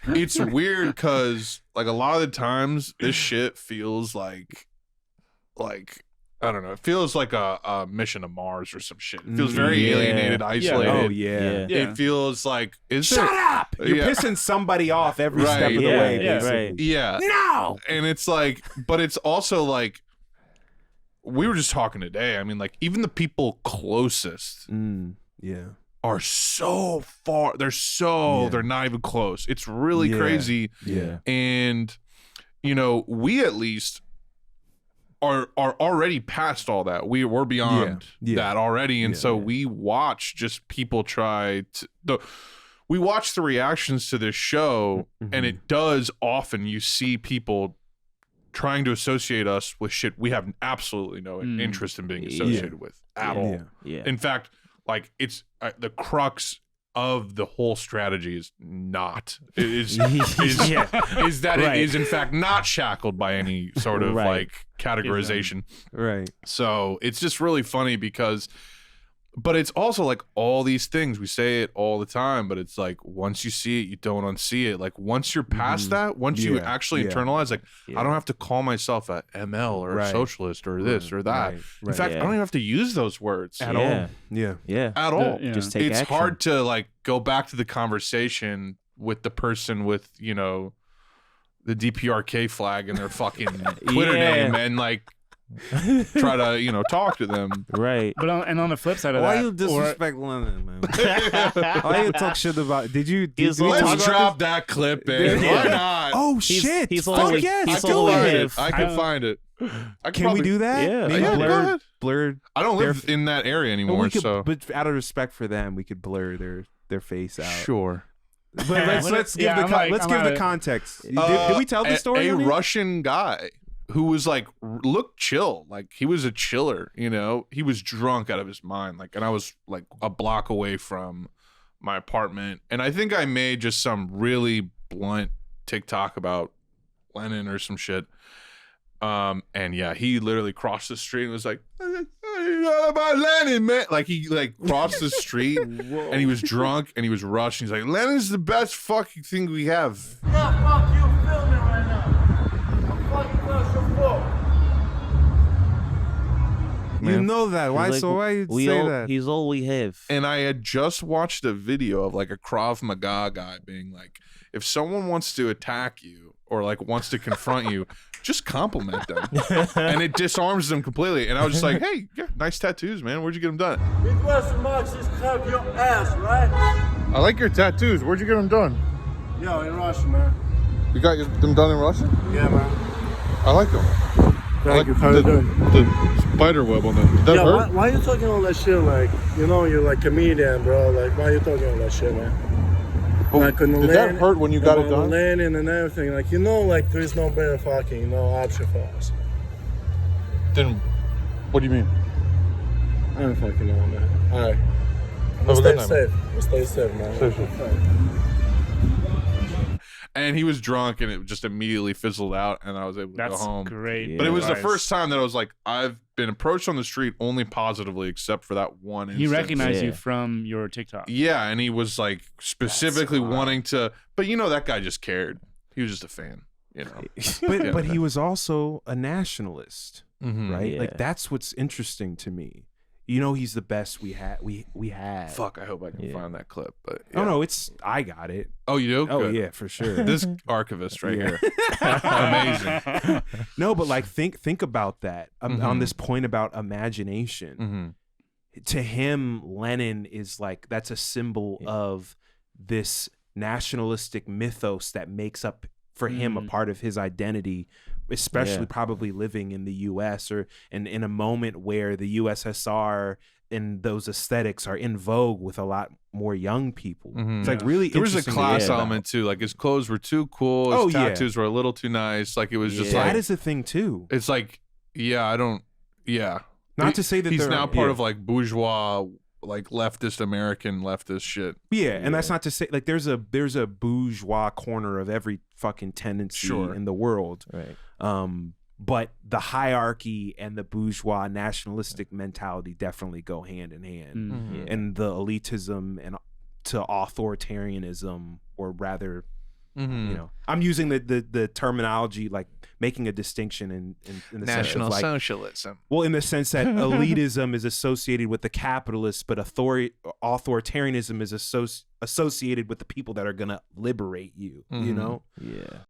it's weird because like a lot of the times this shit feels like I don't know. It feels like a mission to Mars or some shit. It feels very alienated, isolated. Oh yeah. It feels like Shut up! You're pissing somebody off every step of the way. Basically. Yeah. No. And it's like, but it's also like, we were just talking today. I mean, like even the people closest, are so far. They're not even close. It's really crazy. Yeah. And you know, we at least are already past all that. We're beyond that already, and so we watch just people try to. We watch the reactions to this show, and it does often. You see people trying to associate us with shit we have absolutely no interest in being associated with at all. Yeah. In fact, like it's the crux of the whole strategy is not is that it is in fact not shackled by any sort of like categorization. Right. So it's just really funny because, but it's also like all these things, we say it all the time, but it's like once you see it, you don't unsee it. Like once you're past that, once you actually internalize, like I don't have to call myself a ML or a socialist or this or that. In fact, I don't even have to use those words at all. Yeah. At all. Just take it's action. hard to like go back to the conversation with the person with, you know, the DPRK flag in their fucking Twitter name and like try to, you know, talk to them. Right. But on the flip side of Why that, you disrespect London, man? Why you talk shit about? Did you Let's drop that clip in. Why not? Oh shit! He's Fuck only, yes! he's I can only find have, it. I can find it. Can we do that? Yeah. Maybe Yeah, go ahead. blur. I don't live in that area anymore, so. But out of respect for them, we could blur their face out. Sure. But let's give the context. Did we tell the story? A Russian guy who was like, looked chill, like he was a chiller, you know, he was drunk out of his mind, like, and I was like a block away from my apartment, and I think I made just some really blunt TikTok about Lenin or some shit, and yeah, he literally crossed the street and was like, about Lenin, man, like he like crossed the street and he was drunk and he was rushed. He's like, Lenin's the best fucking thing we have. Yeah, fuck you, filming right now. You know that. Why? Like, why you say that? He's all we have. And I had just watched a video of like a Krav Maga guy being like, if someone wants to attack you or like wants to confront you, just compliment them. And it disarms them completely. And I was just like, hey, yeah, nice tattoos, man. Where'd you get them done? It was Marxist hug your ass, right? I like your tattoos. Where'd you get them done? Yo, in Russia, man. You got them done in Russia? Yeah, man. I like them. Thank you. How you doing? The spider web on them. Did that hurt? Why are you talking all that shit? Like, you know, you're like a comedian, bro. Like, why are you talking all that shit, man? Like, did that hurt when you got it done? Lenin and everything. Like, you know, like, there is no better fucking, you know, option for us. Then, what do you mean? I don't fucking know, man. All right. Have a good night, Stay safe. Stay safe, man. Stay safe. And he was drunk, and it just immediately fizzled out, and I was able to go home. That's great. But it was the first time that I was like, I've been approached on the street only positively, except for that one instance. He recognized you from your TikTok. Yeah, and he was like specifically wanting to, but you know, that guy just cared. He was just a fan, you know. But he was also a nationalist, right? Yeah. Like that's what's interesting to me. You know, he's the best we had. We had. Fuck, I hope I can find that clip. But oh no, I got it. Oh, you do? Oh Good. yeah, for sure. This archivist right here, amazing. No, but like think about that on this point about imagination. To him, Lenin is like that's a symbol of this nationalistic mythos that makes up for him a part of his identity, especially probably living in the U.S. or in a moment where the USSR and those aesthetics are in vogue with a lot more young people. It's like really there was a interesting class to element too. Like his clothes were too cool. His tattoos were a little too nice. Like it was just like that is a thing too. It's like Not to say that he's they're now part of like bourgeois, like leftist American leftist shit. Yeah, and that's not to say like there's a bourgeois corner of every fucking tendency in the world. Right. But the hierarchy and the bourgeois nationalistic mentality definitely go hand in hand. And the elitism and to authoritarianism, or rather You know, I'm using the terminology, like making a distinction in the sense National of, like, socialism. well, in the sense that elitism is associated with the capitalists, but authoritarianism is associated with the people that are gonna liberate you. You know? Yeah.